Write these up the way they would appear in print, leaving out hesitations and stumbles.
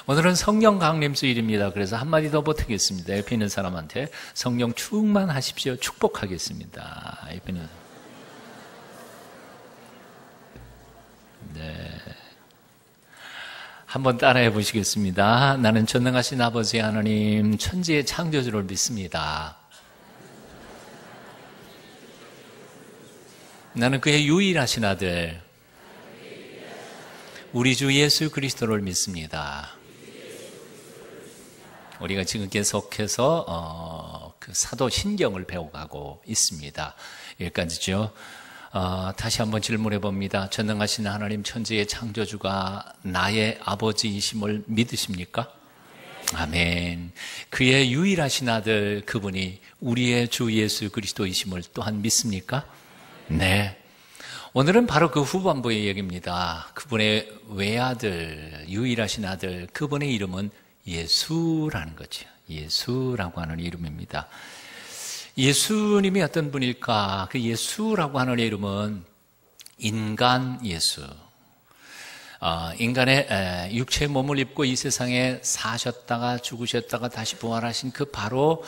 오늘은 성령 강림주일입니다. 그래서 한마디 더 보태겠습니다. 옆에 있는 사람한테 성령 충만하십시오. 축복하겠습니다. 옆에 있는 네. 한번 따라해 보시겠습니다. 나는 전능하신 아버지 하나님 천지의 창조주를 믿습니다. 나는 그의 유일하신 아들 우리 주 예수 그리스도를 믿습니다. 우리가 지금 계속해서 그 사도 신경을 배워가고 있습니다. 여기까지죠. 다시 한번 질문해 봅니다. 전능하신 하나님 천지의 창조주가 나의 아버지이심을 믿으십니까? 아멘. 그의 유일하신 아들 그분이 우리의 주 예수 그리스도이심을 또한 믿습니까? 네. 오늘은 바로 그 후반부의 얘기입니다. 그분의 외아들, 유일하신 아들, 그분의 이름은 예수라는 거죠. 예수라고 하는 이름입니다. 예수님이 어떤 분일까? 그 예수라고 하는 이름은 인간 예수. 인간의 육체의 몸을 입고 이 세상에 사셨다가 죽으셨다가 다시 부활하신 그 바로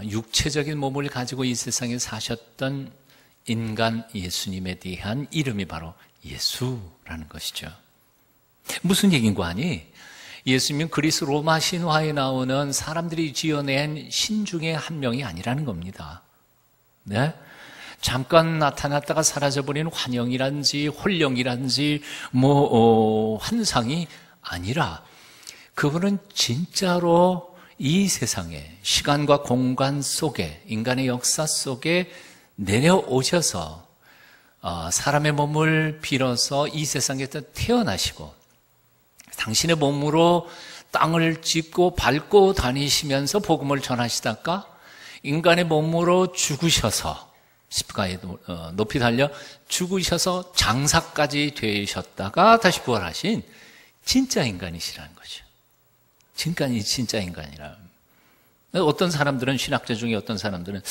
육체적인 몸을 가지고 이 세상에 사셨던 인간 예수님에 대한 이름이 바로 예수라는 것이죠. 무슨 얘기인 거 아니? 예수님은 그리스 로마 신화에 나오는 사람들이 지어낸 신 중에 한 명이 아니라는 겁니다. 네? 잠깐 나타났다가 사라져버리는 환영이란지 홀령이란지 환상이 아니라 그분은 진짜로 이 세상에 시간과 공간 속에 인간의 역사 속에 내려오셔서 사람의 몸을 빌어서 이 세상에서 태어나시고 당신의 몸으로 땅을 짚고 밟고 다니시면서 복음을 전하시다가 인간의 몸으로 죽으셔서 십자가에 높이 달려 죽으셔서 장사까지 되셨다가 다시 부활하신 진짜 인간이시라는 거죠. 진짜 인간이라. 어떤 사람들은 신학자 중에 어떤 사람들은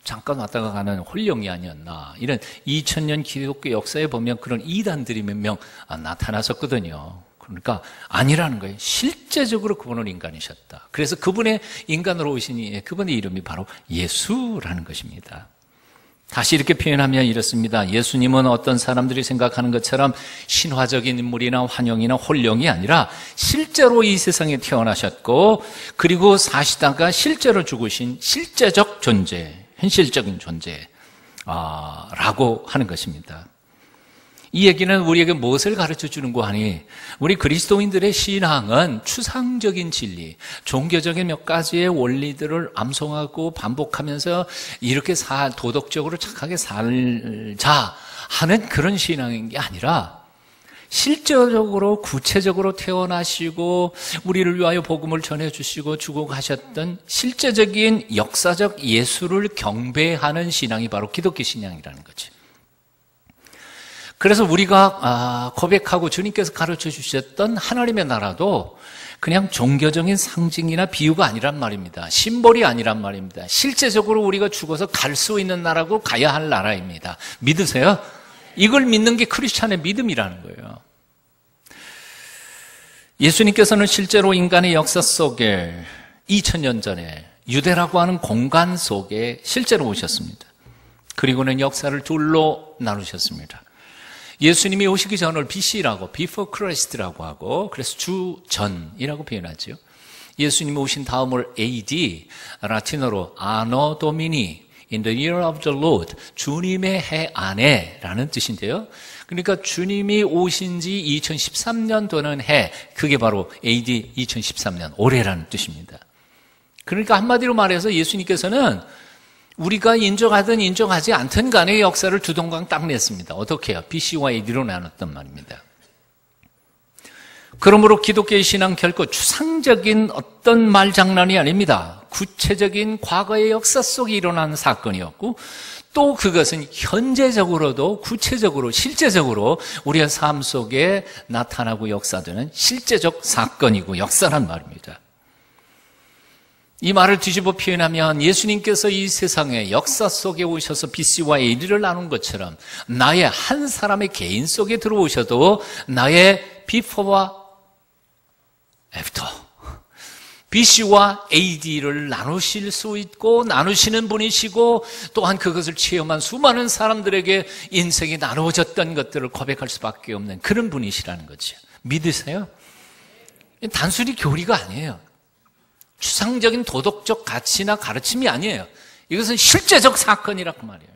잠깐 왔다가 가는 홀령이 아니었나 이런 2000년 기독교 역사에 보면 그런 이단들이 몇 명 나타났었거든요. 그러니까 아니라는 거예요. 실제적으로 그분은 인간이셨다. 그래서 그분의 인간으로 오신 그분의 이름이 바로 예수라는 것입니다. 다시 이렇게 표현하면 이렇습니다. 예수님은 어떤 사람들이 생각하는 것처럼 신화적인 인물이나 환영이나 홀령이 아니라 실제로 이 세상에 태어나셨고 그리고 사시다가 실제로 죽으신 실제적 존재, 현실적인 존재라고 하는 것입니다. 이 얘기는 우리에게 무엇을 가르쳐 주는 거 아니? 우리 그리스도인들의 신앙은 추상적인 진리, 종교적인 몇 가지의 원리들을 암송하고 반복하면서 이렇게 도덕적으로 착하게 살자 하는 그런 신앙인 게 아니라 실제적으로 구체적으로 태어나시고 우리를 위하여 복음을 전해주시고 주고 가셨던 실제적인 역사적 예수를 경배하는 신앙이 바로 기독교 신앙이라는 거죠. 그래서 우리가 고백하고 주님께서 가르쳐 주셨던 하나님의 나라도 그냥 종교적인 상징이나 비유가 아니란 말입니다. 심볼이 아니란 말입니다. 실제적으로 우리가 죽어서 갈 수 있는 나라고 가야 할 나라입니다. 믿으세요? 이걸 믿는 게 크리스찬의 믿음이라는 거예요. 예수님께서는 실제로 인간의 역사 속에 2000년 전에 유대라고 하는 공간 속에 실제로 오셨습니다. 그리고는 역사를 둘로 나누셨습니다. 예수님이 오시기 전을 BC라고, Before Christ라고 하고, 그래서 주전이라고 표현하죠. 예수님이 오신 다음을 AD, 라틴어로 Anno Domini, In the year of the Lord, 주님의 해 안에 라는 뜻인데요. 그러니까 주님이 오신 지 2013년 되는 해, 그게 바로 AD 2013년, 올해라는 뜻입니다. 그러니까 한마디로 말해서 예수님께서는 우리가 인정하든 인정하지 않든 간의 역사를 두 동강 딱 냈습니다. 어떻게 해요? BC와 AD로 나눴단 말입니다. 그러므로 기독교의 신앙 결코 추상적인 어떤 말장난이 아닙니다. 구체적인 과거의 역사 속에 일어난 사건이었고 또 그것은 현재적으로도 구체적으로 실제적으로 우리의 삶 속에 나타나고 역사되는 실제적 사건이고 역사란 말입니다. 이 말을 뒤집어 표현하면 예수님께서 이 세상의 역사 속에 오셔서 BC와 AD를 나눈 것처럼 나의 한 사람의 개인 속에 들어오셔도 나의 비포와 after. BC와 AD를 나누실 수 있고 나누시는 분이시고 또한 그것을 체험한 수많은 사람들에게 인생이 나누어졌던 것들을 고백할 수밖에 없는 그런 분이시라는 거죠. 믿으세요? 단순히 교리가 아니에요. 추상적인 도덕적 가치나 가르침이 아니에요. 이것은 실제적 사건이라고 말이에요.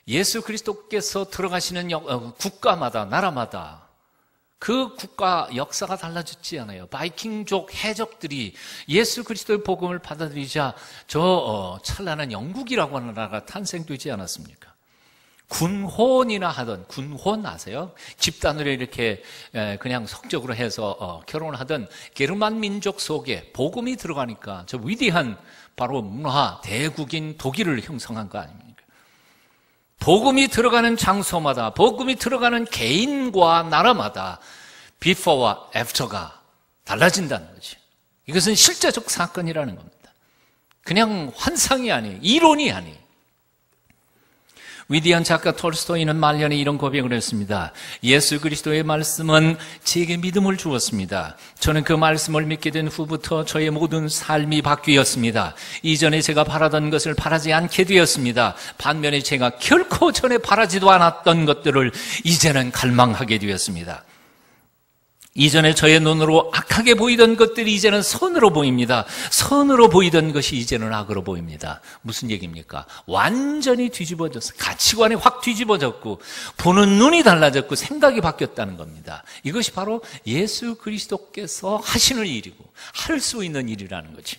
예수 그리스도께서 들어가시는 국가마다 나라마다 그 국가 역사가 달라졌지 않아요. 바이킹족 해적들이 예수 그리스도의 복음을 받아들이자 찬란한 영국이라고 하는 나라가 탄생되지 않았습니까? 군혼이나 하던, 군혼 아세요? 집단으로 이렇게 그냥 성적으로 해서 결혼을 하던 게르만 민족 속에 복음이 들어가니까 저 위대한 바로 문화 대국인 독일을 형성한 거 아닙니까? 복음이 들어가는 장소마다, 복음이 들어가는 개인과 나라마다 before와 after가 달라진다는 거지. 이것은 실제적 사건이라는 겁니다. 그냥 환상이 아니에요. 이론이 아니에요. 위대한 작가 톨스토이는 말년에 이런 고백을 했습니다. 예수 그리스도의 말씀은 제게 믿음을 주었습니다. 저는 그 말씀을 믿게 된 후부터 저의 모든 삶이 바뀌었습니다. 이전에 제가 바라던 것을 바라지 않게 되었습니다. 반면에 제가 결코 전에 바라지도 않았던 것들을 이제는 갈망하게 되었습니다. 이전에 저의 눈으로 악하게 보이던 것들이 이제는 선으로 보입니다. 선으로 보이던 것이 이제는 악으로 보입니다. 무슨 얘기입니까? 완전히 뒤집어졌어요. 가치관이 확 뒤집어졌고 보는 눈이 달라졌고 생각이 바뀌었다는 겁니다. 이것이 바로 예수 그리스도께서 하시는 일이고 할 수 있는 일이라는 거지.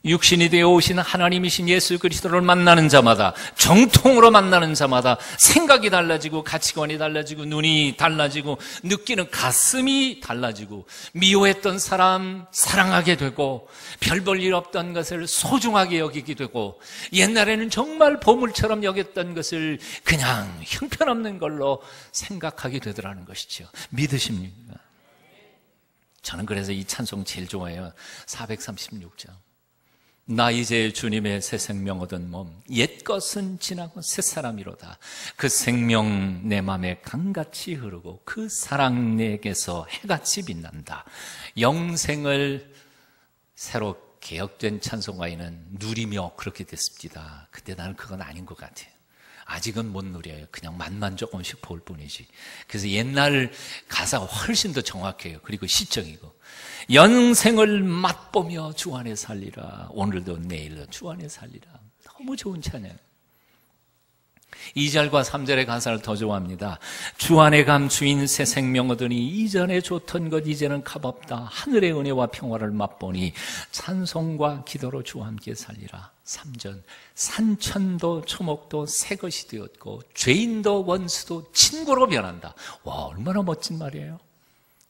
육신이 되어 오신 하나님이신 예수 그리스도를 만나는 자마다, 정통으로 만나는 자마다 생각이 달라지고 가치관이 달라지고 눈이 달라지고 느끼는 가슴이 달라지고 미워했던 사람 사랑하게 되고 별 볼 일 없던 것을 소중하게 여기게 되고 옛날에는 정말 보물처럼 여겼던 것을 그냥 형편없는 걸로 생각하게 되더라는 것이죠. 믿으십니까? 저는 그래서 이 찬송 제일 좋아해요. 436장. 나 이제 주님의 새 생명 얻은 몸 옛것은 지나고 새 사람이로다. 그 생명 내 맘에 강같이 흐르고 그 사랑 내게서 해같이 빛난다. 영생을 새로 개혁된 찬송가에는 누리며 그렇게 됐습니다. 근데 나는 그건 아닌 것 같아요. 아직은 못 누려요. 그냥 맛만 조금씩 볼 뿐이지. 그래서 옛날 가사가 훨씬 더 정확해요. 그리고 시적이고 영생을 맛보며 주 안에 살리라. 오늘도 내일도 주 안에 살리라. 너무 좋은 찬양. 2절과 3절의 가사를 더 좋아합니다. 주 안에 감추인 새 생명 얻으니 이전에 좋던 것 이제는 값없다. 하늘의 은혜와 평화를 맛보니 찬송과 기도로 주와 함께 살리라. 3절 산천도 초목도 새 것이 되었고 죄인도 원수도 친구로 변한다. 와, 얼마나 멋진 말이에요.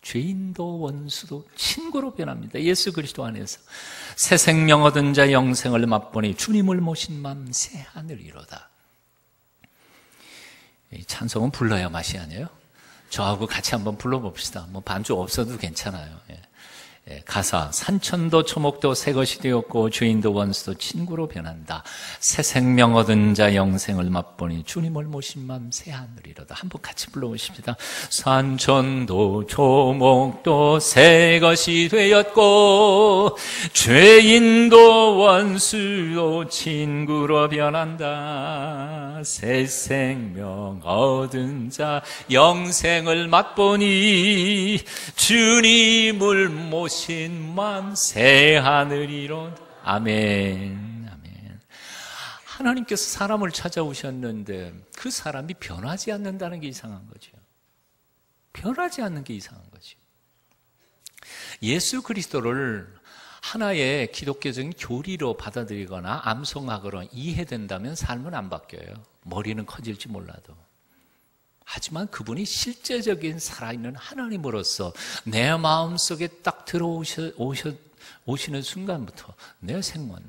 죄인도 원수도 친구로 변합니다. 예수 그리스도 안에서 새 생명 얻은 자 영생을 맛보니 주님을 모신 맘 새 하늘이로다. 이 찬송은 불러야 맛이 아니에요? 저하고 같이 한번 불러봅시다. 뭐 반주 없어도 괜찮아요. 가사 산천도 초목도 새 것이 되었고 죄인도 원수도 친구로 변한다. 새 생명 얻은 자 영생을 맛보니 주님을 모신 맘 새 하늘이로다. 한번 같이 불러보십시다. 산천도 초목도 새 것이 되었고 죄인도 원수도 친구로 변한다. 새 생명 얻은 자 영생을 맛보니 주님을 모신 맘 새 하늘이로. 아멘. 아멘. 하나님께서 사람을 찾아오셨는데 그 사람이 변하지 않는다는 게 이상한 거죠. 변하지 않는 게 이상한 거죠. 예수 그리스도를 하나의 기독교적인 교리로 받아들이거나 암송하거나 이해된다면 삶은 안 바뀌어요. 머리는 커질지 몰라도. 하지만 그분이 실제적인 살아있는 하나님으로서 내 마음속에 딱 들어오시는 순간부터 내 생활은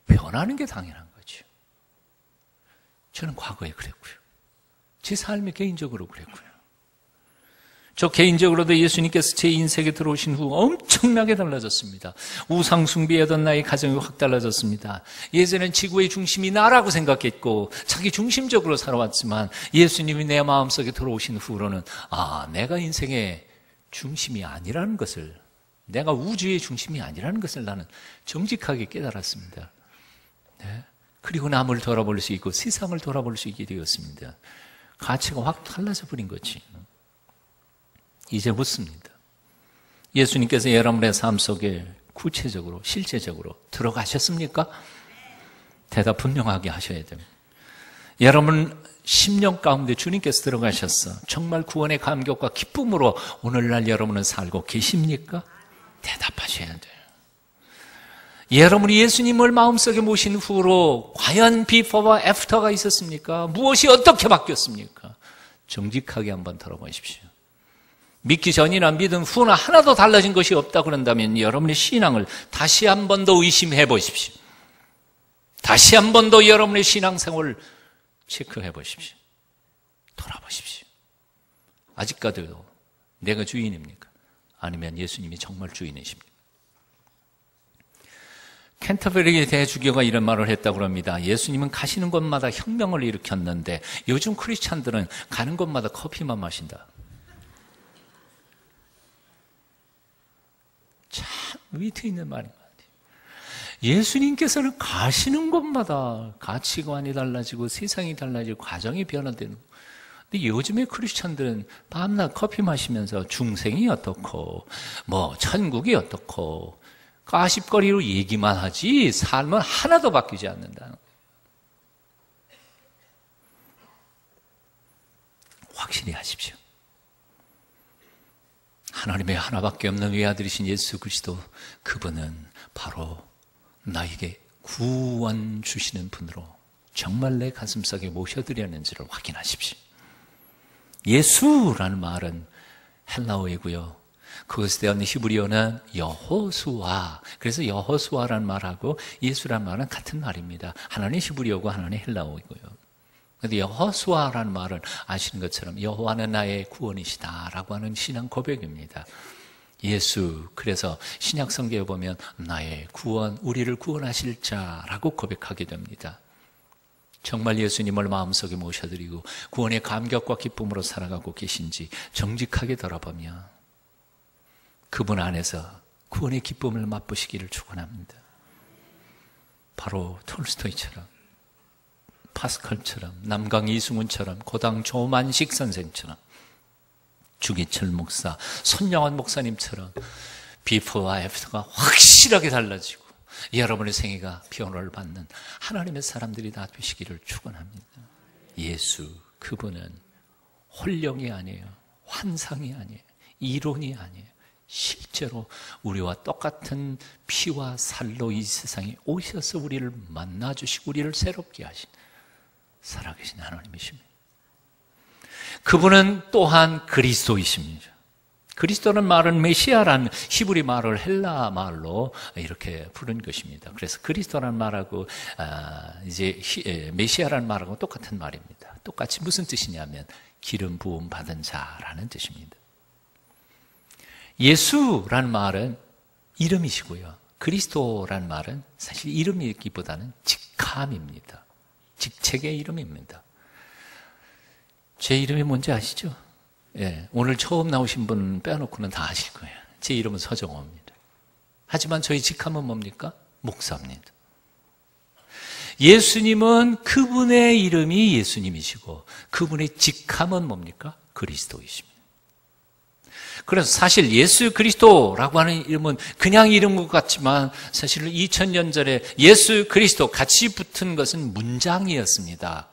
변하는 게 당연한 거죠. 저는 과거에 그랬고요. 제 삶이 개인적으로 그랬고요. 저 개인적으로도 예수님께서 제 인생에 들어오신 후 엄청나게 달라졌습니다. 우상 숭배하던 나의 가정이 확 달라졌습니다. 예전엔 지구의 중심이 나라고 생각했고 자기 중심적으로 살아왔지만 예수님이 내 마음속에 들어오신 후로는 내가 인생의 중심이 아니라는 것을, 내가 우주의 중심이 아니라는 것을 나는 정직하게 깨달았습니다. 네. 그리고 남을 돌아볼 수 있고 세상을 돌아볼 수 있게 되었습니다. 가치가 확 달라져 버린 거지. 이제 묻습니다. 예수님께서 여러분의 삶 속에 구체적으로, 실제적으로 들어가셨습니까? 대답 분명하게 하셔야 됩니다. 여러분 10년 가운데 주님께서 들어가셨어. 정말 구원의 감격과 기쁨으로 오늘날 여러분은 살고 계십니까? 대답하셔야 돼요. 여러분이 예수님을 마음속에 모신 후로 과연 비포와 애프터가 있었습니까? 무엇이 어떻게 바뀌었습니까? 정직하게 한번 돌아보십시오. 믿기 전이나 믿은 후나 하나도 달라진 것이 없다 그런다면 여러분의 신앙을 다시 한 번 더 의심해 보십시오. 다시 한 번 더 여러분의 신앙생활을 체크해 보십시오. 돌아보십시오. 아직까지도 내가 주인입니까? 아니면 예수님이 정말 주인이십니까? 캔터베리 대주교가 이런 말을 했다고 합니다. 예수님은 가시는 곳마다 혁명을 일으켰는데 요즘 크리스찬들은 가는 곳마다 커피만 마신다. 참 위트 있는 말인 것 같아요. 예수님께서는 가시는 곳마다 가치관이 달라지고 세상이 달라지고 가정이 변화되는 거예요. 근데 요즘의 크리스찬들은 밤낮 커피 마시면서 중생이 어떻고 뭐 천국이 어떻고 가십거리로 얘기만 하지 삶은 하나도 바뀌지 않는다는 거예요. 확실히 하십시오. 하나님의 하나밖에 없는 외아들이신 예수 그리스도, 그분은 바로 나에게 구원 주시는 분으로 정말 내 가슴속에 모셔드렸는지를 확인하십시오. 예수라는 말은 헬라어이고요. 그것에 대한 히브리어는 여호수아. 그래서 여호수아라는 말하고 예수라는 말은 같은 말입니다. 하나는 히브리어고 하나는 헬라어이고요. 그런데 여호수아라는 말은 아시는 것처럼 여호와는 나의 구원이시다라고 하는 신앙 고백입니다. 예수, 그래서 신약 성경에 보면 나의 구원, 우리를 구원하실 자라고 고백하게 됩니다. 정말 예수님을 마음속에 모셔드리고 구원의 감격과 기쁨으로 살아가고 계신지 정직하게 돌아보며 그분 안에서 구원의 기쁨을 맛보시기를 축원합니다. 바로 톨스토이처럼, 파스칼처럼, 남강 이승훈처럼, 고당 조만식 선생처럼, 주기철 목사, 손영환 목사님처럼 비포와 애프터가 확실하게 달라지고 여러분의 생애가 변화를 받는 하나님의 사람들이 다 되시기를 축원합니다. 예수, 그분은 홀령이 아니에요. 환상이 아니에요. 이론이 아니에요. 실제로 우리와 똑같은 피와 살로 이 세상에 오셔서 우리를 만나주시고 우리를 새롭게 하신 살아계신 하나님이십니다. 그분은 또한 그리스도이십니다. 그리스도는 말은 메시아라는 히브리 말을 헬라 말로 이렇게 부른 것입니다. 그래서 그리스도라는 말하고 이제 메시아라는 말하고 똑같은 말입니다. 똑같이 무슨 뜻이냐면 기름 부음 받은 자라는 뜻입니다. 예수라는 말은 이름이시고요. 그리스도라는 말은 사실 이름이기보다는 직함입니다. 직책의 이름입니다. 제 이름이 뭔지 아시죠? 예, 오늘 처음 나오신 분 빼놓고는 다 아실 거예요. 제 이름은 서정호입니다. 하지만 저희 직함은 뭡니까? 목사입니다. 예수님은 그분의 이름이 예수님이시고 그분의 직함은 뭡니까? 그리스도이십니다. 그래서 사실 예수 그리스도라고 하는 이름은 그냥 이름인 것 같지만 사실 2000년 전에 예수 그리스도 같이 붙은 것은 문장이었습니다.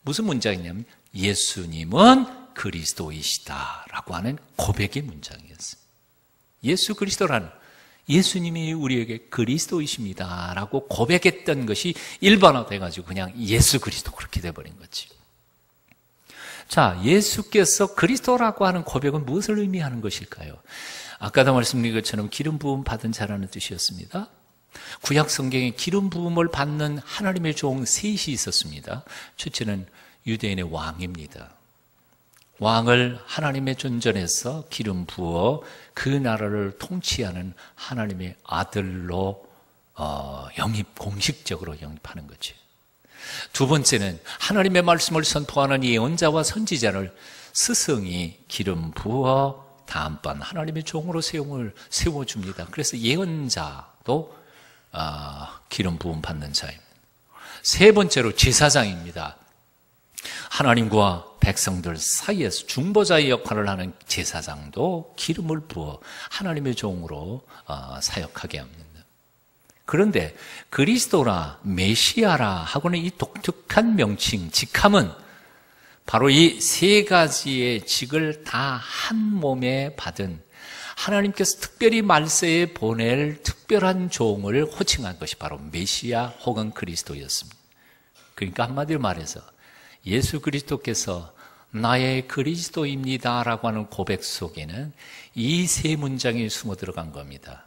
무슨 문장이냐면 예수님은 그리스도이시다라고 하는 고백의 문장이었습니다. 예수 그리스도라는 예수님이 우리에게 그리스도이십니다라고 고백했던 것이 일반화돼가지고 그냥 예수 그리스도 그렇게 돼버린 거지. 자, 예수께서 그리스도라고 하는 고백은 무엇을 의미하는 것일까요? 아까도 말씀드린 것처럼 기름 부음 받은 자라는 뜻이었습니다. 구약 성경에 기름 부음을 받는 하나님의 종 셋이 있었습니다. 첫째는 유대인의 왕입니다. 왕을 하나님의 존전에서 기름 부어 그 나라를 통치하는 하나님의 아들로 공식적으로 영입하는 거죠. 두 번째는 하나님의 말씀을 선포하는 예언자와 선지자를 스승이 기름 부어 다음번 하나님의 종으로 세워줍니다. 그래서 예언자도 기름 부음 받는 자입니다. 세 번째로 제사장입니다. 하나님과 백성들 사이에서 중보자의 역할을 하는 제사장도 기름을 부어 하나님의 종으로 사역하게 합니다. 그런데 그리스도라 메시아라 하고는 이 독특한 명칭, 직함은 바로 이 세 가지의 직을 다 한 몸에 받은 하나님께서 특별히 말세에 보낼 특별한 종을 호칭한 것이 바로 메시아 혹은 그리스도였습니다. 그러니까 한마디로 말해서 예수 그리스도께서 나의 그리스도입니다라고 하는 고백 속에는 이 세 문장이 숨어 들어간 겁니다.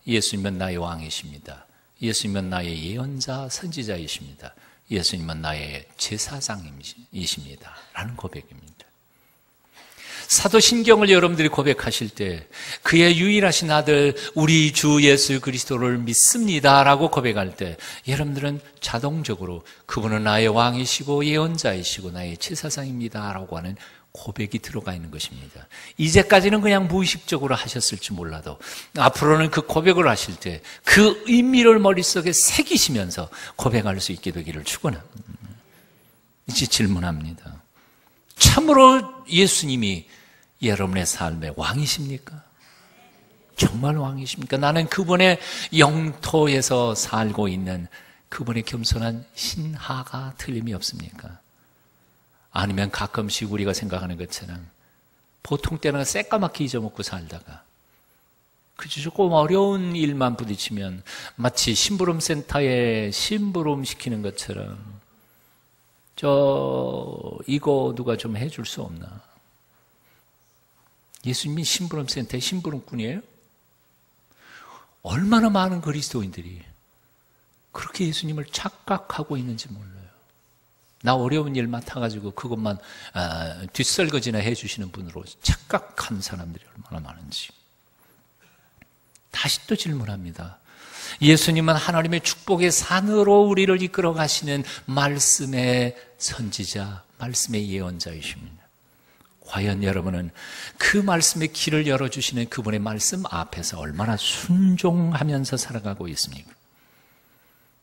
예수님은 나의 왕이십니다. 예수님은 나의 예언자, 선지자이십니다. 예수님은 나의 제사장이십니다. 라는 고백입니다. 사도신경을 여러분들이 고백하실 때 그의 유일하신 아들 우리 주 예수 그리스도를 믿습니다 라고 고백할 때 여러분들은 자동적으로 그분은 나의 왕이시고 예언자이시고 나의 제사장입니다 라고 하는 고백이 들어가 있는 것입니다. 이제까지는 그냥 무의식적으로 하셨을지 몰라도 앞으로는 그 고백을 하실 때 그 의미를 머릿속에 새기시면서 고백할 수 있게 되기를 축원합니다. 이제 질문합니다. 참으로 예수님이 여러분의 삶의 왕이십니까? 정말 왕이십니까? 나는 그분의 영토에서 살고 있는 그분의 겸손한 신하가 틀림이 없습니까? 아니면 가끔씩 우리가 생각하는 것처럼 보통 때는 새까맣게 잊어먹고 살다가 그저 조금 어려운 일만 부딪히면 마치 심부름센터에 심부름 시키는 것처럼 이거 누가 좀 해줄 수 없나? 예수님이 심부름센터의 심부름꾼이에요? 얼마나 많은 그리스도인들이 그렇게 예수님을 착각하고 있는지 몰라요. 나 어려운 일 맡아가지고 그것만 뒷설거지나 해주시는 분으로 착각한 사람들이 얼마나 많은지. 다시 또 질문합니다. 예수님은 하나님의 축복의 산으로 우리를 이끌어 가시는 말씀의 선지자, 말씀의 예언자이십니다. 과연 여러분은 그 말씀의 길을 열어주시는 그분의 말씀 앞에서 얼마나 순종하면서 살아가고 있습니까?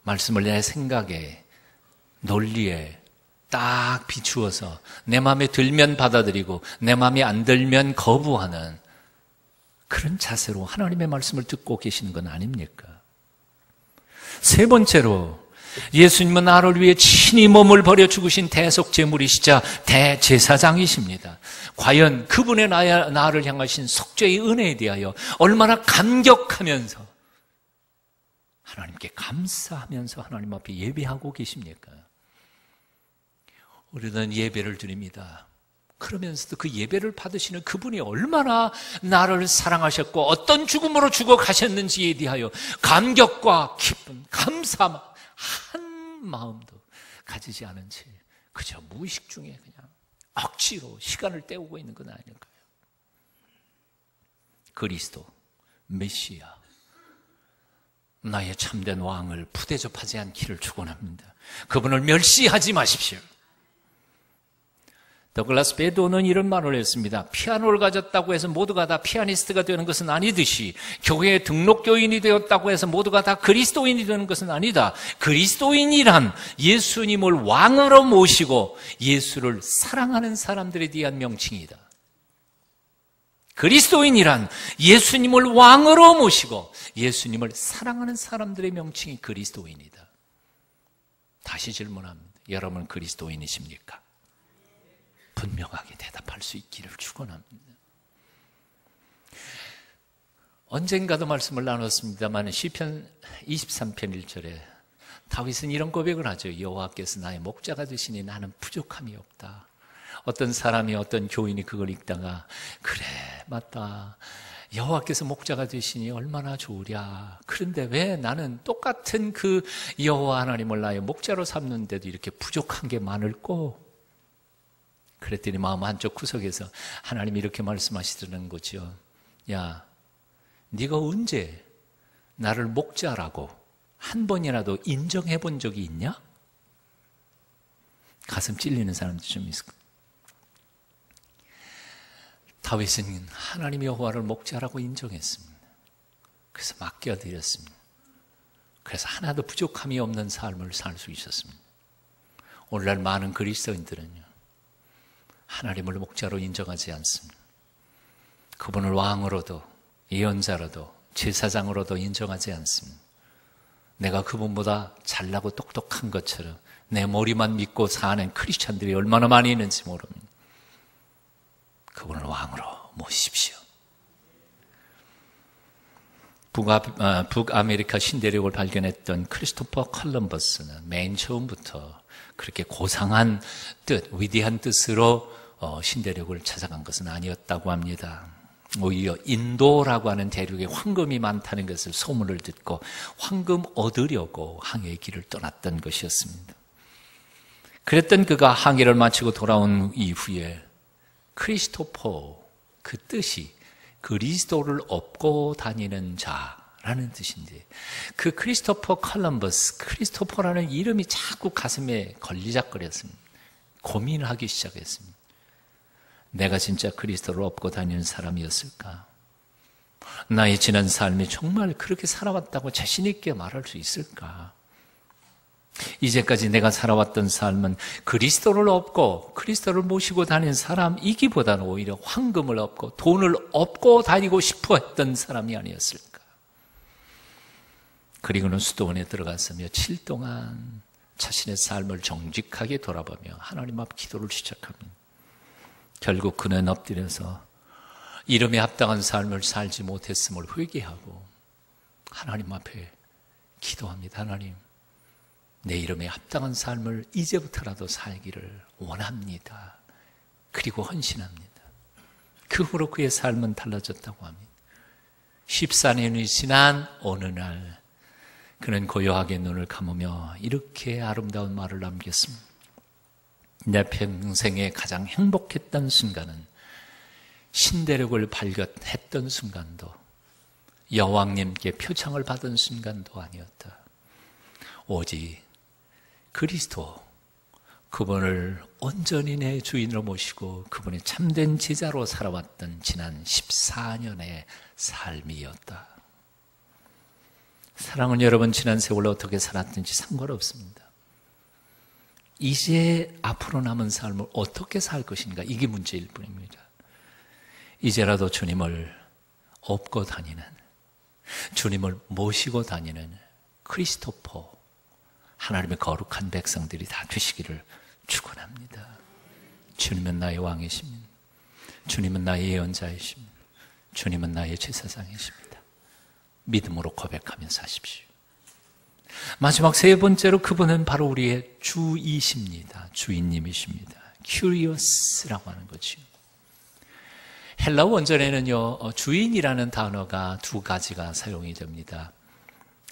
말씀을 내 생각에, 논리에 딱 비추어서 내 마음에 들면 받아들이고 내 마음에 안 들면 거부하는 그런 자세로 하나님의 말씀을 듣고 계시는 건 아닙니까? 세 번째로 예수님은 나를 위해 친히 몸을 버려 죽으신 대속제물이시자 대제사장이십니다. 과연 그분의 나를 향하신 속죄의 은혜에 대하여 얼마나 감격하면서 하나님께 감사하면서 하나님 앞에 예배하고 계십니까? 우리는 예배를 드립니다. 그러면서도 그 예배를 받으시는 그분이 얼마나 나를 사랑하셨고 어떤 죽음으로 죽어 가셨는지에 대하여 감격과 기쁨, 감사 한 마음도 가지지 않은 채 그저 무의식 중에 그냥 억지로 시간을 때우고 있는 건 아닐까요? 그리스도, 메시아, 나의 참된 왕을 푸대접하지 않기를 축원합니다. 그분을 멸시하지 마십시오. 더글라스 베도는 이런 말을 했습니다. 피아노를 가졌다고 해서 모두가 다 피아니스트가 되는 것은 아니듯이 교회에 등록교인이 되었다고 해서 모두가 다 그리스도인이 되는 것은 아니다. 그리스도인이란 예수님을 왕으로 모시고 예수를 사랑하는 사람들에 대한 명칭이다. 그리스도인이란 예수님을 왕으로 모시고 예수님을 사랑하는 사람들의 명칭이 그리스도인이다. 다시 질문합니다. 여러분 그리스도인이십니까? 분명하게 대답할 수 있기를 축원합니다. 언젠가도 말씀을 나눴습니다만 시편 23편 1절에 다윗은 이런 고백을 하죠. 여호와께서 나의 목자가 되시니 나는 부족함이 없다. 어떤 사람이 어떤 교인이 그걸 읽다가 그래 맞다. 여호와께서 목자가 되시니 얼마나 좋으랴. 그런데 왜 나는 똑같은 그 여호와 하나님을 나의 목자로 삼는데도 이렇게 부족한 게 많을꼬? 그랬더니 마음 한쪽 구석에서 하나님이 이렇게 말씀하시더라는 거죠. 야, 네가 언제 나를 목자라고 한 번이라도 인정해 본 적이 있냐? 가슴 찔리는 사람도 좀 있을 거예요. 다윗은 하나님 여호와를 목자라고 인정했습니다. 그래서 맡겨드렸습니다. 그래서 하나도 부족함이 없는 삶을 살 수 있었습니다. 오늘날 많은 그리스도인들은요, 하나님을 목자로 인정하지 않습니다. 그분을 왕으로도 예언자로도 제사장으로도 인정하지 않습니다. 내가 그분보다 잘나고 똑똑한 것처럼 내 머리만 믿고 사는 크리스찬들이 얼마나 많이 있는지 모릅니다. 그분을 왕으로 모십시오. 북아메리카 신대륙을 발견했던 크리스토퍼 콜럼버스는 맨 처음부터 그렇게 고상한 뜻, 위대한 뜻으로 신대륙을 찾아간 것은 아니었다고 합니다. 오히려 인도라고 하는 대륙에 황금이 많다는 것을 소문을 듣고 황금 얻으려고 항해의 길을 떠났던 것이었습니다. 그랬던 그가 항해를 마치고 돌아온 이후에 크리스토퍼, 그 뜻이 그리스도를 업고 다니는 자라는 뜻인데, 그 크리스토퍼 콜럼버스, 크리스토퍼라는 이름이 자꾸 가슴에 걸리작거렸습니다. 고민하기 시작했습니다. 내가 진짜 그리스도를 업고 다니는 사람이었을까? 나의 지난 삶이 정말 그렇게 살아왔다고 자신 있게 말할 수 있을까? 이제까지 내가 살아왔던 삶은 그리스도를 업고 그리스도를 모시고 다니는 사람이기보다는 오히려 황금을 업고 돈을 업고 다니고 싶어 했던 사람이 아니었을까? 그리고는 수도원에 들어가서 며칠 동안 자신의 삶을 정직하게 돌아보며 하나님 앞 기도를 시작합니다. 결국 그는 엎드려서 이름에 합당한 삶을 살지 못했음을 회개하고 하나님 앞에 기도합니다. 하나님, 내 이름에 합당한 삶을 이제부터라도 살기를 원합니다. 그리고 헌신합니다. 그 후로 그의 삶은 달라졌다고 합니다. 14년이 지난 어느 날 그는 고요하게 눈을 감으며 이렇게 아름다운 말을 남겼습니다. 내 평생에 가장 행복했던 순간은 신대륙을 발견했던 순간도 여왕님께 표창을 받은 순간도 아니었다. 오직 그리스도, 그분을 온전히 내 주인으로 모시고 그분의 참된 제자로 살아왔던 지난 14년의 삶이었다. 사랑하는 여러분, 지난 세월 어떻게 살았든지 상관없습니다. 이제 앞으로 남은 삶을 어떻게 살 것인가, 이게 문제일 뿐입니다. 이제라도 주님을 업고 다니는, 주님을 모시고 다니는 크리스토퍼, 하나님의 거룩한 백성들이 다 되시기를 축원합니다. 주님은 나의 왕이십니다. 주님은 나의 예언자이십니다. 주님은 나의 제사장이십니다. 믿음으로 고백하며 사십시오. 마지막 세 번째로 그분은 바로 우리의 주이십니다. 주인님이십니다. curious라고 하는 거죠. 헬라어 원전에는요, 주인이라는 단어가 두 가지가 사용이 됩니다.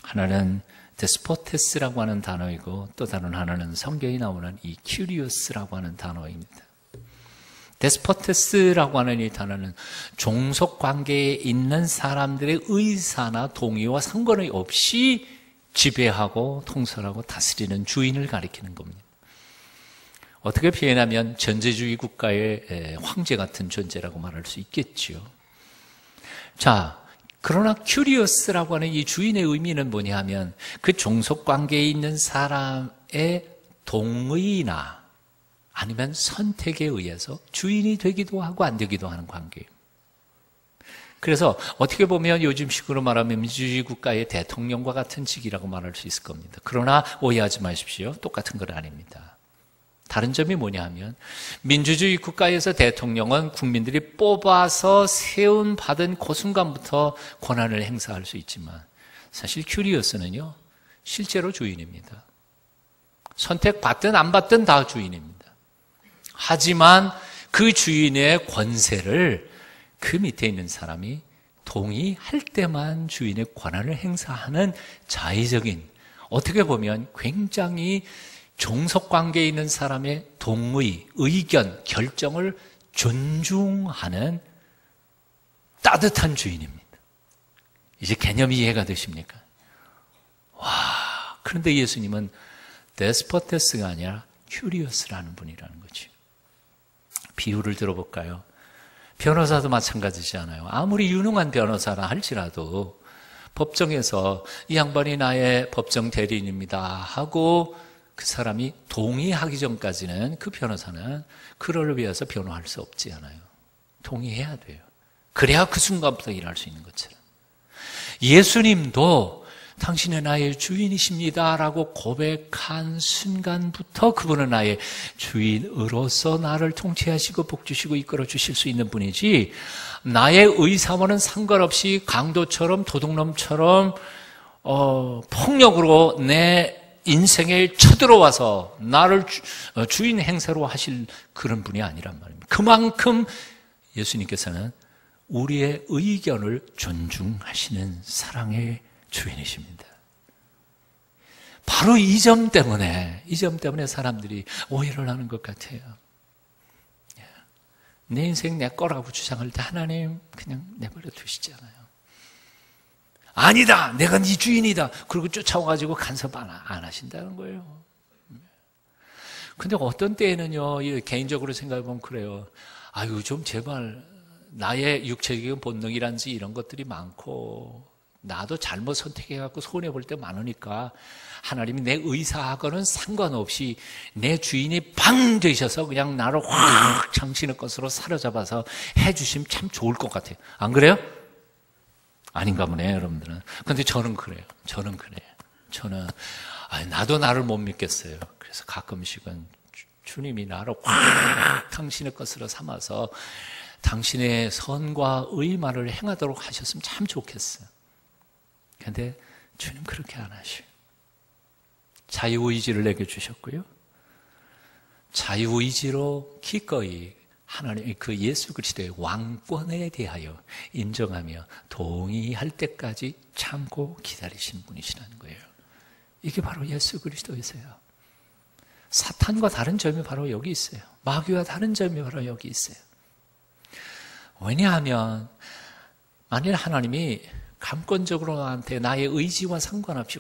하나는 데스포테스라고 하는 단어이고 또 다른 하나는 성경에 나오는 이 curious라고 하는 단어입니다. 데스포테스라고 하는 이 단어는 종속 관계에 있는 사람들의 의사나 동의와 상관이 없이 지배하고 통솔하고 다스리는 주인을 가리키는 겁니다. 어떻게 표현하면 전제주의 국가의 황제 같은 존재라고 말할 수 있겠죠. 자, 그러나 큐리어스라고 하는 이 주인의 의미는 뭐냐 하면 그 종속 관계에 있는 사람의 동의나 아니면 선택에 의해서 주인이 되기도 하고 안 되기도 하는 관계예요. 그래서 어떻게 보면 요즘식으로 말하면 민주주의 국가의 대통령과 같은 직이라고 말할 수 있을 겁니다. 그러나 오해하지 마십시오. 똑같은 건 아닙니다. 다른 점이 뭐냐 하면 민주주의 국가에서 대통령은 국민들이 뽑아서 세운받은 그 순간부터 권한을 행사할 수 있지만 사실 큐리어스는요, 실제로 주인입니다. 선택받든 안 받든 다 주인입니다. 하지만 그 주인의 권세를 그 밑에 있는 사람이 동의할 때만 주인의 권한을 행사하는 자의적인, 어떻게 보면 굉장히 종속관계에 있는 사람의 동의, 의견, 결정을 존중하는 따뜻한 주인입니다. 이제 개념이 이해가 되십니까? 와, 그런데 예수님은 데스포테스가 아니라 큐리어스라는 분이라는 거죠. 비유를 들어볼까요? 변호사도 마찬가지잖아요. 아무리 유능한 변호사라 할지라도 법정에서 이 양반이 나의 법정 대리인입니다 하고 그 사람이 동의하기 전까지는 그 변호사는 그를 위해서 변호할 수 없지 않아요. 동의해야 돼요. 그래야 그 순간부터 일할 수 있는 것처럼. 예수님도 당신은 나의 주인이십니다 라고 고백한 순간부터 그분은 나의 주인으로서 나를 통치하시고 복주시고 이끌어 주실 수 있는 분이지, 나의 의사와는 상관없이 강도처럼 도둑놈처럼 폭력으로 내 인생에 쳐들어와서 나를 주인 행세로 하실 그런 분이 아니란 말입니다. 그만큼 예수님께서는 우리의 의견을 존중하시는 사랑의 주인이십니다. 바로 이 점 때문에 사람들이 오해를 하는 것 같아요. 내 인생 내 거라고 주장할 때 하나님 그냥 내버려 두시잖아요. 아니다, 내가 네 주인이다, 그리고 쫓아와가지고 간섭 안 하신다는 거예요. 근데 어떤 때에는요, 개인적으로 생각해보면 그래요. 아유, 좀 제발 나의 육체적인 본능이란지 이런 것들이 많고 나도 잘못 선택해갖고 손해볼 때 많으니까 하나님이 내 의사하고는 상관없이 내 주인이 방 되셔서 그냥 나를 확 당신의 것으로 사로잡아서 해주시면 참 좋을 것 같아요. 안 그래요? 아닌가 보네요, 여러분들은. 근데 저는 그래요. 나도 나를 못 믿겠어요. 그래서 가끔씩은 주님이 나를 확 당신의 것으로 삼아서 당신의 선과 의만을 행하도록 하셨으면 참 좋겠어요. 근데 주님 그렇게 안 하셔요. 자유의지를 내게 주셨고요, 자유의지로 기꺼이 하나님 그 예수 그리스도의 왕권에 대하여 인정하며 동의할 때까지 참고 기다리신 분이시라는 거예요. 이게 바로 예수 그리스도이세요. 사탄과 다른 점이 바로 여기 있어요. 마귀와 다른 점이 바로 여기 있어요. 왜냐하면 만일 하나님이 감권적으로 나한테 나의 의지와 상관없이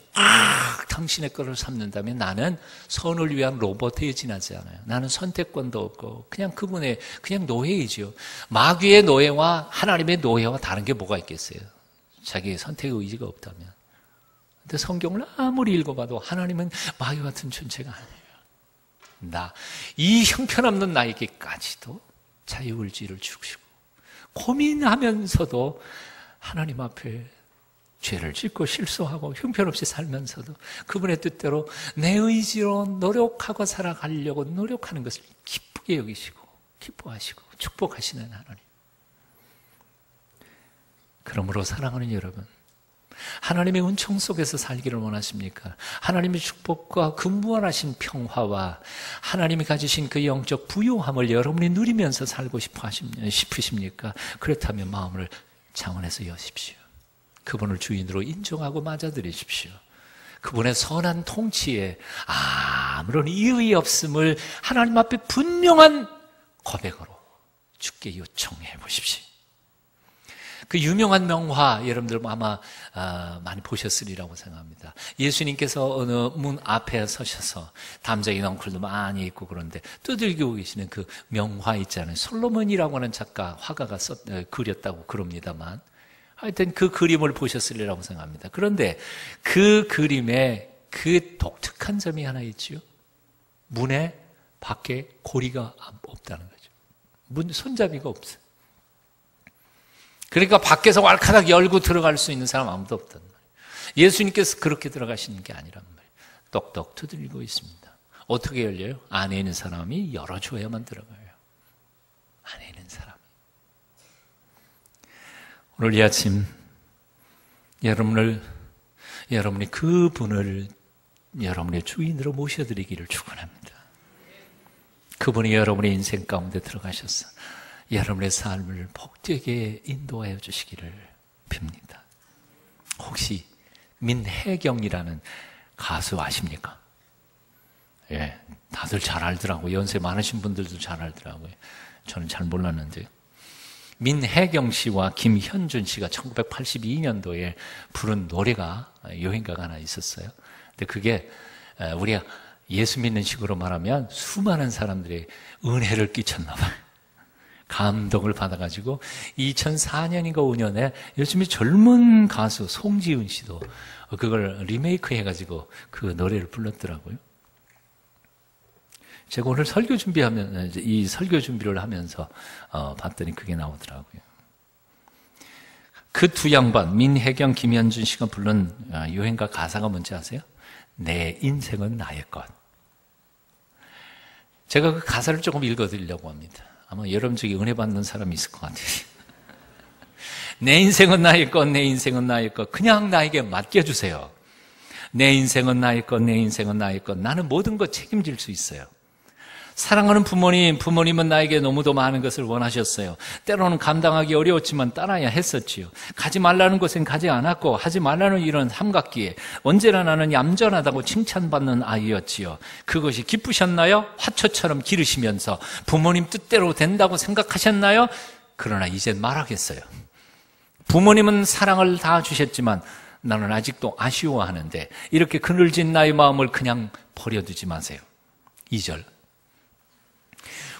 당신의 거를 삼는다면 나는 선을 위한 로봇에 지나지 않아요. 나는 선택권도 없고 그냥 그분의 그냥 노예이죠. 마귀의 노예와 하나님의 노예와 다른 게 뭐가 있겠어요? 자기의 선택의 의지가 없다면. 근데 성경을 아무리 읽어봐도 하나님은 마귀 같은 존재가 아니에요. 이 형편없는 나에게까지도 자유의지를 주시고 고민하면서도 하나님 앞에 죄를 짓고 실수하고 형편없이 살면서도 그분의 뜻대로 내 의지로 노력하고 살아가려고 노력하는 것을 기쁘게 여기시고 기뻐하시고 축복하시는 하나님. 그러므로 사랑하는 여러분, 하나님의 은총 속에서 살기를 원하십니까? 하나님의 축복과 그 무한하신 평화와 하나님이 가지신 그 영적 부요함을 여러분이 누리면서 살고 싶으십니까? 그렇다면 마음을 창원해서 여십시오. 그분을 주인으로 인정하고 맞아들이십시오. 그분의 선한 통치에 아무런 이의 없음을 하나님 앞에 분명한 고백으로 주께 요청해 보십시오. 그 유명한 명화 여러분들 아마 많이 보셨으리라고 생각합니다. 예수님께서 어느 문 앞에 서셔서 담쟁이 넝쿨도 많이 있고 그런데 두들기고 계시는 그 명화 있잖아요. 솔로몬이라고 하는 작가, 화가가 그렸다고 그럽니다만 하여튼 그 그림을 보셨으리라고 생각합니다. 그런데 그 그림에 그 독특한 점이 하나 있죠. 문에 밖에 고리가 없다는 거죠. 문 손잡이가 없어요. 그러니까 밖에서 왈카닥 열고 들어갈 수 있는 사람 아무도 없단 말이에요. 예수님께서 그렇게 들어가시는 게 아니란 말이에요. 똑똑 두드리고 있습니다. 어떻게 열려요? 안에 있는 사람이 열어줘야만 들어가요. 안에 있는 사람이. 오늘 이 아침 여러분이 그분을 여러분의 주인으로 모셔드리기를 축원합니다. 그분이 여러분의 인생 가운데 들어가셔서 여러분의 삶을 복되게 인도하여 주시기를 빕니다. 혹시 민혜경이라는 가수 아십니까? 예, 다들 잘 알더라고요. 연세 많으신 분들도 잘 알더라고요. 저는 잘 몰랐는데 민혜경 씨와 김현준 씨가 1982년도에 부른 노래가 여행가가 하나 있었어요. 근데 그게 우리가 예수 믿는 식으로 말하면 수많은 사람들의 은혜를 끼쳤나 봐요. 감동을 받아가지고 2004년인가 5년에 요즘에 젊은 가수 송지은 씨도 그걸 리메이크 해가지고 그 노래를 불렀더라고요. 제가 오늘 설교 준비하면, 이 설교 준비를 하면서 봤더니 그게 나오더라고요. 그 두 양반, 민혜경, 김현준 씨가 부른 유행가 가사가 뭔지 아세요? 내 인생은 나의 것. 제가 그 가사를 조금 읽어드리려고 합니다. 아마 여러분 중에 은혜 받는 사람이 있을 것 같아요. 내 인생은 나의 것, 내 인생은 나의 것. 그냥 나에게 맡겨주세요. 내 인생은 나의 것, 내 인생은 나의 것. 나는 모든 것 책임질 수 있어요. 사랑하는 부모님은 나에게 너무도 많은 것을 원하셨어요. 때로는 감당하기 어려웠지만 따라야 했었지요. 가지 말라는 곳엔 가지 않았고 하지 말라는 일은 삼갔기에 언제나 나는 얌전하다고 칭찬받는 아이였지요. 그것이 기쁘셨나요? 화초처럼 기르시면서 부모님 뜻대로 된다고 생각하셨나요? 그러나 이젠 말하겠어요. 부모님은 사랑을 다 주셨지만 나는 아직도 아쉬워하는데 이렇게 그늘진 나의 마음을 그냥 버려두지 마세요. 2절.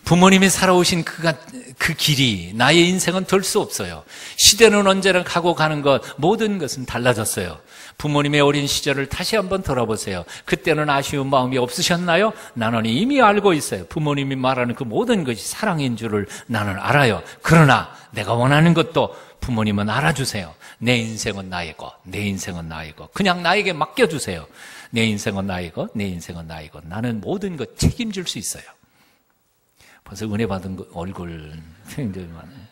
부모님이 살아오신 그 길이 나의 인생은 될 수 없어요. 시대는 언제나 가고 가는 것, 모든 것은 달라졌어요. 부모님의 어린 시절을 다시 한번 돌아보세요. 그때는 아쉬운 마음이 없으셨나요? 나는 이미 알고 있어요. 부모님이 말하는 그 모든 것이 사랑인 줄을 나는 알아요. 그러나 내가 원하는 것도 부모님은 알아주세요. 내 인생은 나의 것, 내 인생은 나의 것. 그냥 나에게 맡겨주세요. 내 인생은 나의 것, 내 인생은 나의 것. 나는 모든 것 책임질 수 있어요. 벌써 은혜 받은 얼굴 굉장히 많아요.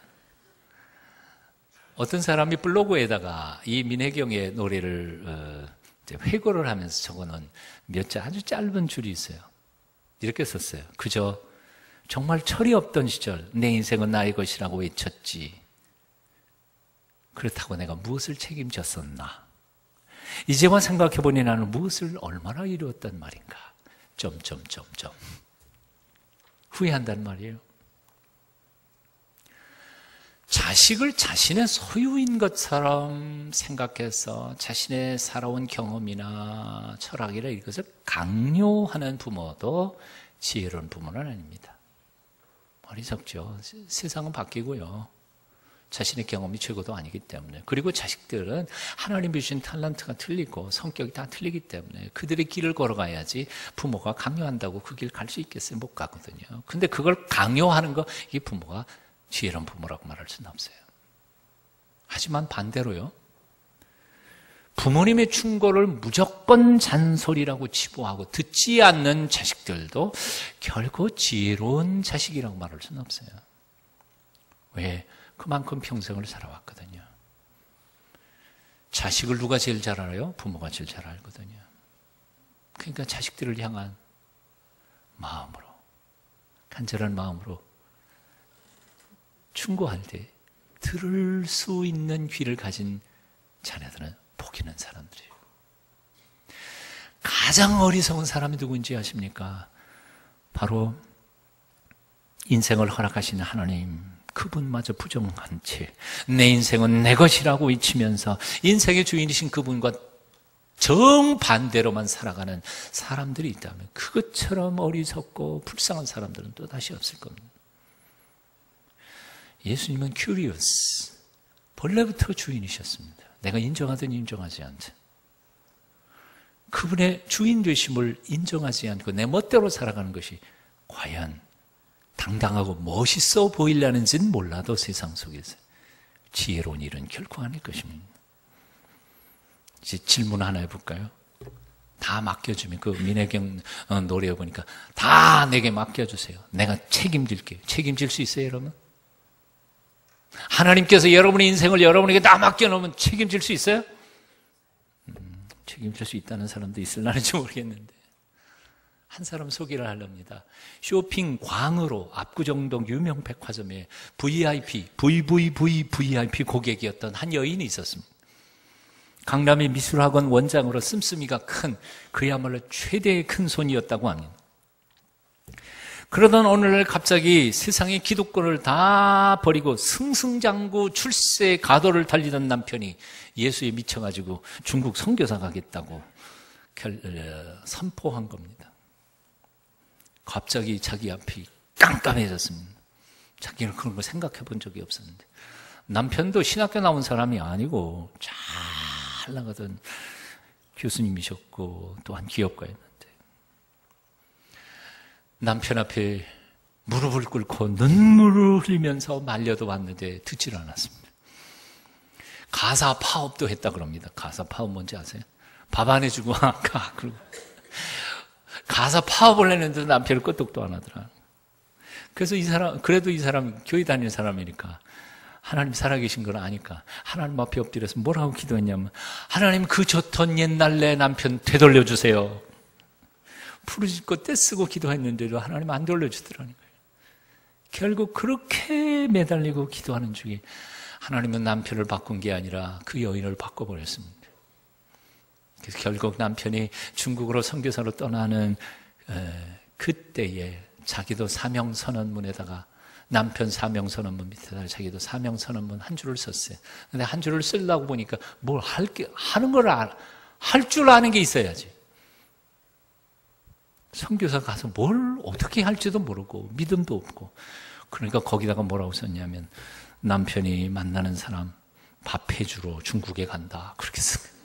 어떤 사람이 블로그에다가 이 민혜경의 노래를 회고를 하면서 적어놓은 몇 자 아주 짧은 줄이 있어요. 이렇게 썼어요. 그저 정말 철이 없던 시절 내 인생은 나의 것이라고 외쳤지. 그렇다고 내가 무엇을 책임졌었나? 이제와 생각해보니 나는 무엇을 얼마나 이루었단 말인가? 점점점점. 후회한단 말이에요. 자식을 자신의 소유인 것처럼 생각해서 자신의 살아온 경험이나 철학이나 이것을 강요하는 부모도 지혜로운 부모는 아닙니다. 어리석죠. 세상은 바뀌고요. 자신의 경험이 최고도 아니기 때문에. 그리고 자식들은 하나님이 주신 탤런트가 틀리고 성격이 다 틀리기 때문에 그들의 길을 걸어가야지 부모가 강요한다고 그 길 갈 수 있겠어요? 못 가거든요. 근데 그걸 강요하는 거, 이 부모가 지혜로운 부모라고 말할 수는 없어요. 하지만 반대로요. 부모님의 충고를 무조건 잔소리라고 치부하고 듣지 않는 자식들도 결코 지혜로운 자식이라고 말할 수는 없어요. 왜? 그만큼 평생을 살아왔거든요. 자식을 누가 제일 잘 알아요? 부모가 제일 잘 알거든요. 그러니까 자식들을 향한 마음으로, 간절한 마음으로 충고할 때 들을 수 있는 귀를 가진 자녀들은 복 있는 사람들이에요. 가장 어리석은 사람이 누구인지 아십니까? 바로 인생을 허락하시는 하나님, 그분마저 부정한 채 내 인생은 내 것이라고 외치면서 인생의 주인이신 그분과 정반대로만 살아가는 사람들이 있다면 그것처럼 어리석고 불쌍한 사람들은 또다시 없을 겁니다. 예수님은 curious, 본래부터 주인이셨습니다. 내가 인정하든 인정하지 않든 그분의 주인 되심을 인정하지 않고 내 멋대로 살아가는 것이 과연 당당하고 멋있어 보이려는지는 몰라도 세상 속에서 지혜로운 일은 결코 아닐 것입니다. 이제 질문 하나 해볼까요? 다 맡겨주면, 그 민혜경 노래 보니까 다 내게 맡겨주세요. 내가 책임질게요. 책임질 수 있어요, 여러분? 하나님께서 여러분의 인생을 여러분에게 다 맡겨놓으면 책임질 수 있어요? 책임질 수 있다는 사람도 있을라는지 모르겠는데 한 사람 소개를 하렵니다. 쇼핑 광으로 압구정동 유명 백화점에 VIP 고객이었던 한 여인이 있었습니다. 강남의 미술학원 원장으로 씀씀이가 큰, 그야말로 최대의 큰 손이었다고 합니다. 그러던 어느 날 갑자기 세상의 기득권을 다 버리고 승승장구 출세 가도를 달리던 남편이 예수에 미쳐가지고 중국 선교사 가겠다고 선포한 겁니다. 갑자기 자기 앞이 깜깜해졌습니다. 자기는 그런 거 생각해 본 적이 없었는데, 남편도 신학교 나온 사람이 아니고 잘 나가던 교수님이셨고 또한 기업가였는데, 남편 앞에 무릎을 꿇고 눈물을 흘리면서 말려도 왔는데 듣질 않았습니다. 가사 파업도 했다 그럽니다. 가사 파업 뭔지 아세요? 밥 안 해주고 가. 그러고 가사 파업을 했는데 남편을 끄떡도 안 하더라. 그래서 그래도 이 사람 교회 다니는 사람이니까 하나님 살아계신 걸 아니까 하나님 앞에 엎드려서 뭐라고 기도했냐면, 하나님 그 좋던 옛날 내 남편 되돌려 주세요. 부르짖고 떼쓰고 기도했는데도 하나님 안 돌려주더라는 거예요. 결국 그렇게 매달리고 기도하는 중에 하나님은 남편을 바꾼 게 아니라 그 여인을 바꿔버렸습니다. 그래서 결국 남편이 중국으로 선교사로 떠나는 그때에 자기도 사명선언문에다가, 남편 사명선언문 밑에다가 자기도 사명선언문 한 줄을 썼어요. 근데 한 줄을 쓰려고 보니까 뭘 하는 걸 할 줄 아는 게 있어야지. 선교사 가서 뭘 어떻게 할지도 모르고 믿음도 없고, 그러니까 거기다가 뭐라고 썼냐면, 남편이 만나는 사람 밥 해주러 중국에 간다, 그렇게 쓴 거예요.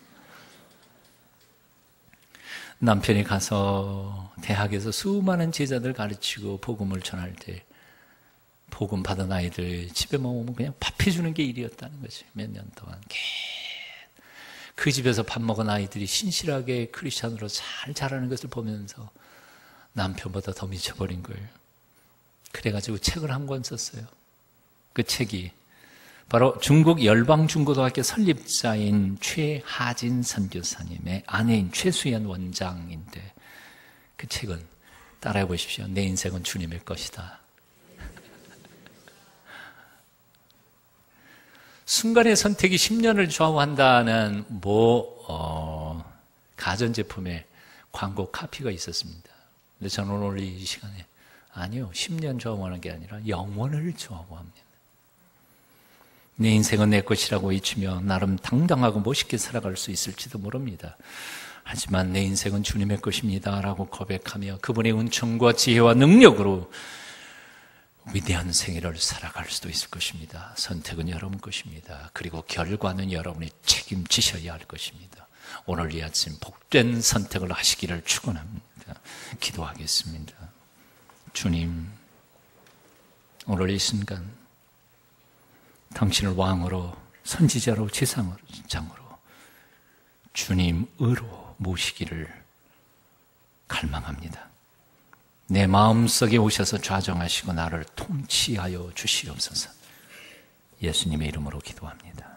남편이 가서 대학에서 수많은 제자들 가르치고 복음을 전할 때 복음 받은 아이들 집에 오면 그냥 밥 해주는 게 일이었다는 거죠. 몇 년 동안 그 집에서 밥 먹은 아이들이 신실하게 크리스찬으로 잘 자라는 것을 보면서 남편보다 더 미쳐버린 거예요. 그래가지고 책을 한 권 썼어요. 그 책이 바로 중국 열방중고등학교 설립자인 최하진 선교사님의 아내인 최수연 원장인데, 그 책은 따라해 보십시오. 내 인생은 주님의 것이다. 순간의 선택이 10년을 좌우한다는 가전제품의 광고 카피가 있었습니다. 근데 저는 오늘 이 시간에 아니요, 10년 좌우하는 게 아니라 영원을 좌우합니다. 내 인생은 내 것이라고 외치며 나름 당당하고 멋있게 살아갈 수 있을지도 모릅니다. 하지만 내 인생은 주님의 것입니다 라고 고백하며 그분의 은총과 지혜와 능력으로 위대한 생애를 살아갈 수도 있을 것입니다. 선택은 여러분 것입니다. 그리고 결과는 여러분이 책임지셔야 할 것입니다. 오늘 이 아침 복된 선택을 하시기를 축원합니다. 기도하겠습니다. 주님, 오늘 이 순간 당신을 왕으로, 선지자로, 제사장으로 주님 의로 모시기를 갈망합니다. 내 마음속에 오셔서 좌정하시고 나를 통치하여 주시옵소서. 예수님의 이름으로 기도합니다.